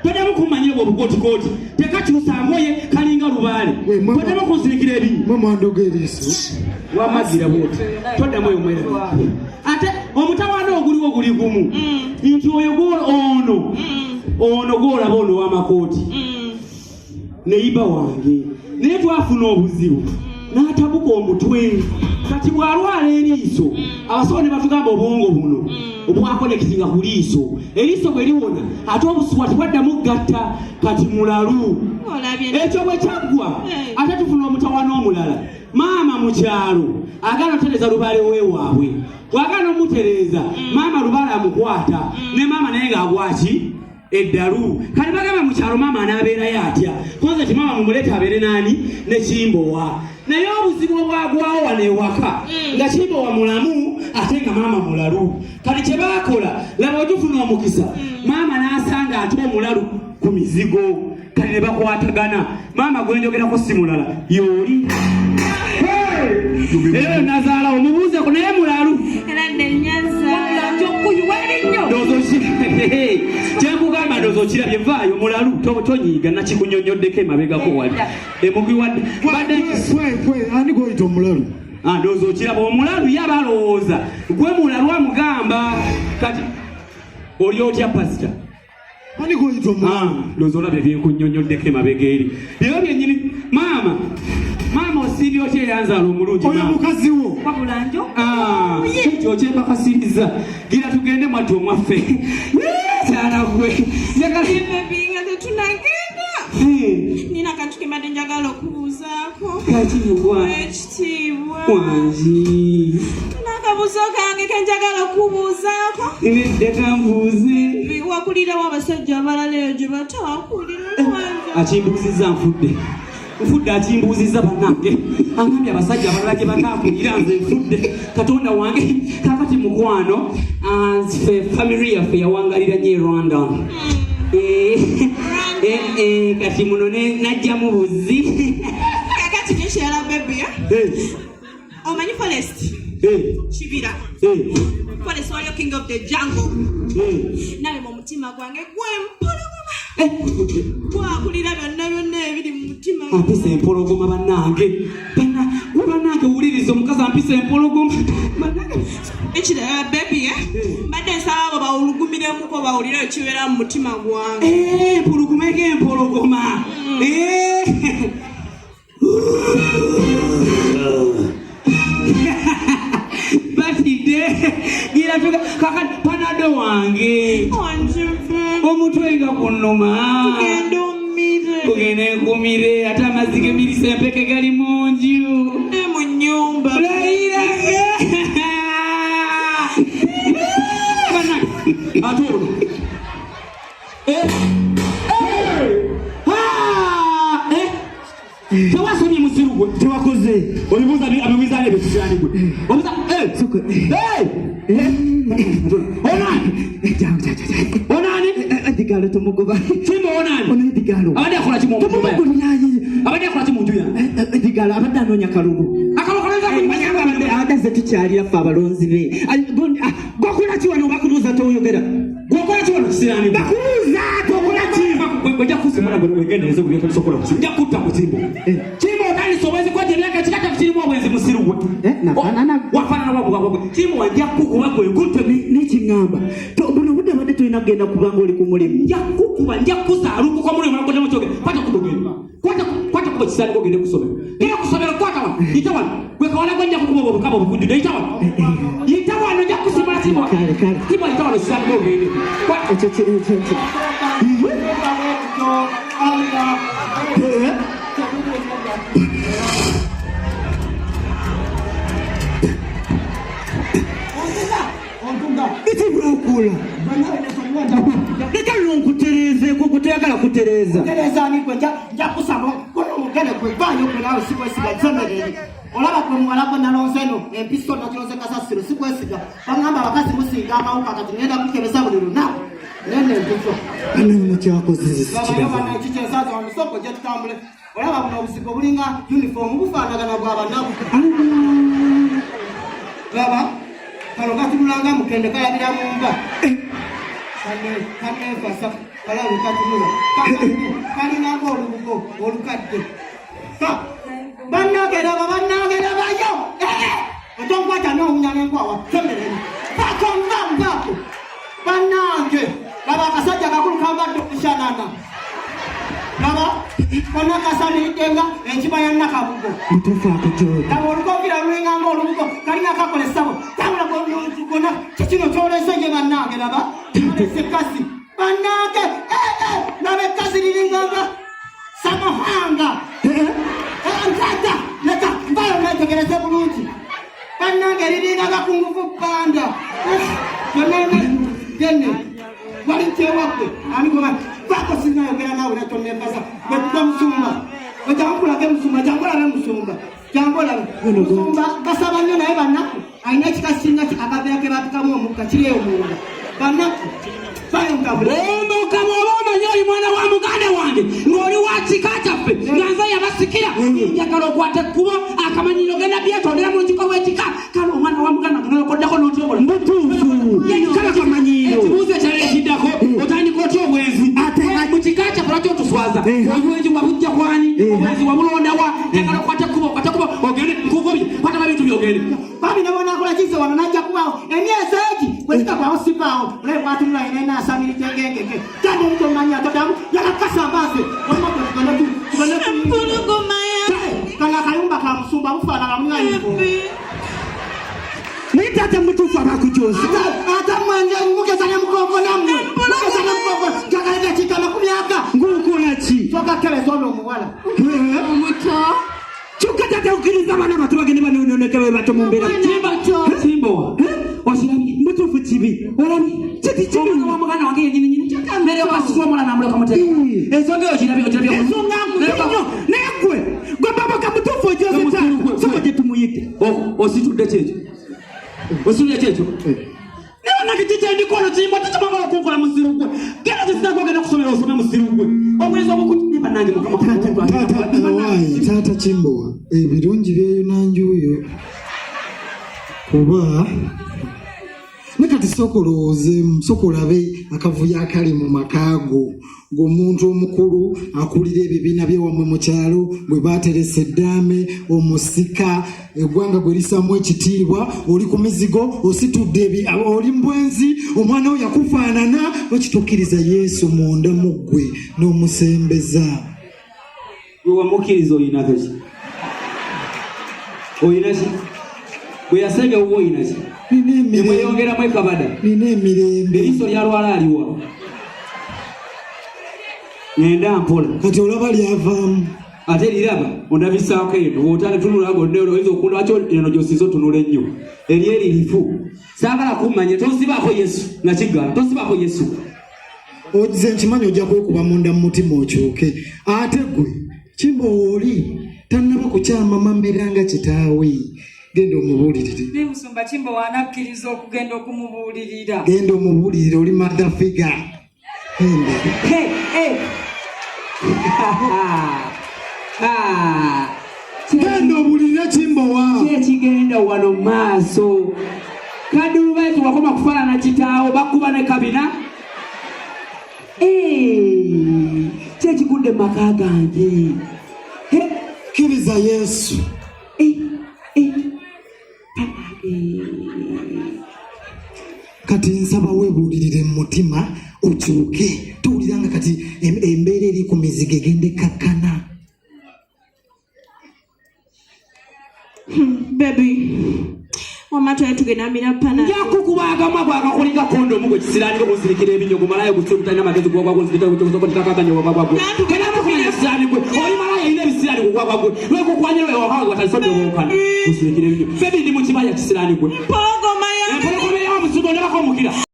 todamu kumanyira obukoti tekakyusangoye kalinga lubaale todamu kunsirikira ebi mama ndogerese wamagira bwoti todamu oyo mwera ate omutawaana oguliwo guli gumu nti oyo ono gwolaba ono w'amakooti neyiba wange naye twafuna obuzibu n'atabuka omutwe kati bw'alwala eriiso abasawo ne batugamba obwongo buno obwakonekitinga ku liiso eriiso bwe liwona ate obusuwa tebwaddamu gatta kati mulalu ekyo bwe kyaggwa ate tufuna omutawaana omulala maama mu kyalo agala otereza lubaale weewaabwe bw'agala omutereza maama lubaale amukwata ne maama naye ng'agwaki eddalu kali bagamba mu kyalo maama anaabeerayo atya koze ti maama mumuleeta abeere naani ne Kimbowa naye obuzibu obwagwawo wano ewaka nga Kimbowa mulamu ate nga maama mulalu kali kye baakola laba ogifuna omukisa maama n'asanga ate omulalu ku mizigo kali ne bakwatagana maama gwenjogerako si mulala yooli eyo nazaala omubuuzeko naye mulalu kyekugamba ndowooza okirabye vaayo mulalu tonyiiga nakikunyonyoddeko emabegako wali emugwi wadde ani goyita omulalu ndowooza okiraba omulalu yaba alowooza gwe mulalu amugamba kati oli otya pasita ani goyita omulalu ndowooza olabye byenkunyonyoddeko emabega eri byo byennyini maama osiibye otya eyanzaala omulungi oyo mukazi wo wabulanjo ekyo okyembakasiriza gira tugende mwattu omwaffe kyala gwe binga tetunagenda nina kantu kembadde njagala okubuuzaako kakimugwa ekitiibwa wangi nakabuuzo kange kenjagala okubuuzaako ebedde kambuuze wakulirawo abasajja abalala eyo gye bataakulira akimbuuzizza nfudde akimbuuzizza bannange angambye abasajja abalala gye bataakulira nze nfudde katonda wange kakati mukwano ffe family yaffe yawangalira nyo e Rwanda kati muno najjamu buzzi kakati nekyala bebi omanyi forest kibira forest waliyo king of the jungle nawe mu mutima gwange gwempologoma gwakulira byonna ebiri mu mutima ampisa empologoma bannange wuliriza omukazi ampisa empologoma ekirala bebi mbadde nsaba abo bawulugumiremuko bawulire ekibeera mu mutima gwange empologoma empologoma batidde gira kakati panado wange omutwe nga kunnuma kugenda enkumire ate amazzi gemirisa empeke gali mu nju mu nnyumba layirage ate ono tewasomye musiru gwe tewakoze obibuuza abibuuza ebyo tukyani gwe obuuza onani edigalo tomugoba Kimbo onani ono edigalo abadde akola ki mu nju abadde akola ki mu nju yange edigalo abadde anoonya kalulu abadde tukyalira ffe abalonzi be gwokola ki wano bakuluuza toyogera gwokola ki wano kisirani bakuluuza tokola ki ojja kusimula gwe wegendereze gwe tosobola kusimula nja kutta mu Kimbo Kimbo otalisobwezi kwajja emyaka ekikata kirimu obwenzi musiru gwe wafaanana wabugagwe Kimbo wajja kukuba gwe gutwe n'ekiŋŋamba buno budde badde tulina kugenda kubanga oli ku mulimu nja kukuba nja kusaalukuka mulimu nakodemu kyogera kwata kubogenda kwata kuba kisaaniko ogende kusomera genda kusomera kwata wano yita wano gwe kawala gwe nja kukuba obukaba obukujjudde yita wano yita wano nja kusimula Kimbo Kimbo yita wano kisaaniko ogende Itibrukula nkutereze kukuteyagala kutereza nja kusaba kono mugende kwevanyo kwenawe sikwesiga nsemerere olaba kwe muwalako nalonzeno empiso nakilonze kasasiro sikwesiga bangamba abakazi musinga amawuka kati ngenda kukebeza buli lunaku nene empiso anano kyakozesa kikyesaza omusoko gye tutambule olaba buno obusigo bulinga uniform bufaanagana bwabanaku laba kano gatululanga mukende kayabira mumba kanefasa Kalabi katumula. Kalina ko olugo olukadde. Ka. Banagera yo. Otongwa tano unyane kwa semereni. Bakonga. Banange. Laba kasajja kakulu kambadde kushanana. Laba kona kasani denga enchimanya nakabugo. Mutufa kujo. Laba olugogira lwenga ngolugo kalina kakole sabo. Tabula kona kikino kyolese nje banange laba. Sekasi. Banange nabe kasi linganga. Samohanga. Antata leka bayo nategereze bulungi. Banange linganga kungufu panda. Gene wali tewape alikoma bako sina yogera nawe natomembaza betuka musumba ojangula ke musumba jangola basaba nyo naye banaku aina kikasinga akabeke batukamu omuka kiri omunga banaku bayo ngabule Omukama nyoli mwana wa muganda wange ngoli watikataffe nganza yabasikira yakalo kwata kubo akamanyiro genda byatondera mu kiko wetika kalo omwana wa muganda ngolokoddako n'otyobola Mutufu. Kala kamanyiro. ekibuuzo ekyaleetiddako otandika otya obwenzi ate mu kika kyaffe lwaki otuswaza obwenzi wabujja kwani obwenzi wabulondawa yakalo kwata kubo ogende nkugobye kwata babintu byogende babi nabona akola kize wano najja kubawo emyezi egi wezika kwawo sipawo lwe kwatunula ina asamiri tengengenge kandi omuntu omanya todamu yakakasambaze kanga kayumba ka musumba mufana kamunyayifu Nitata mutufu abakujozi. ata mwanje mukesane mukongo namwe mukesane mukongo jakaleta chikama kumyaka Ngukola ki? toka kele zono muwala Omuto. Chukatata ukiriza abana bato bagende banonekere bato mumbera. Timbo wasirami Mutufu kibi. olabi Kiti kibi. omwana wa muganda wange yenyini kyakambere okasitula omwana namuleka muteka ensonga eyo kirabye Negwe. Gwe baba kamutufu ojoze ta. Soko je tumuyite. ositudde kyekyo ositudde kyekyo nebona kitite ndikono kimbo tekimagala okunkola musiru gwe genda kisinako ogenda kusomera osome musiru gwe obwenzi obukuti banange Tata Chimbowa ebirungi byeyonanjuyo kuba nekati soko olabe akavuyo akali mu makaago ng'omuntu omukulu akulira ebibiina byewamwe mu kyalo bwe baateresa eddaame omusika eggwanga gwe lisamu ekitiibwa oli ku mizigo ositudde oli mbwenzi omwana we yakufaanana bakitukkiriza Yesu munda mu ggwe n'omusembeza gwe wamukkiriza oyinaki bwe yasenge wuwo oyinaki emweyongeramu ekabada nina emirembe eriiso lyalwala aliwa ngenda mpola kati olaba lyavaamu ate liraba ondabisaako eno otale tunulagonde oyinza okunda akyo eno gyosiza otunula ennyo eri eririfu saagala kummanya tosibaako Yesu nakigala tosibaako Yesu oze nkimanyi ojja kwekuba munda mu mutima okyuke ate gwe Chimbowa oli tannaba kukyama mamberanga kitaawe genda omubuulirire ne musumba Chimbowa anakkiriza okugenda okumubuulirira genda omubuulirire oli madafiga genda obuulirire Chimbowa kyekigenda wano maaso kadulubaetu wakoma kufaanana kitaawo bakuba ne kabina kyekigudde mu maka gange kkiriza Yesu kati nsaba weebuulirire mu mutima okyuke tuwuliranga kati embeera eri ku mizigo egende kakkana Baby. Wamata tugenda mina pana. njakukubaagamu agwagakulinga kondomu gwe kisiraaniko guzirikira ebinyo gumalayo gutubutalina magezi gwagwagwezikitakutokotikakaganya kenamukumanya kisiraani gwe oli malayo erina ebisiraani gugwagwagwe lwekukwanyira wewahawe watalisodde wookana guzirikira ebinyo bebi ndi mu kibaya kisiraani gwe Pologoma ya. empologoma yawa musudo ndabako omukira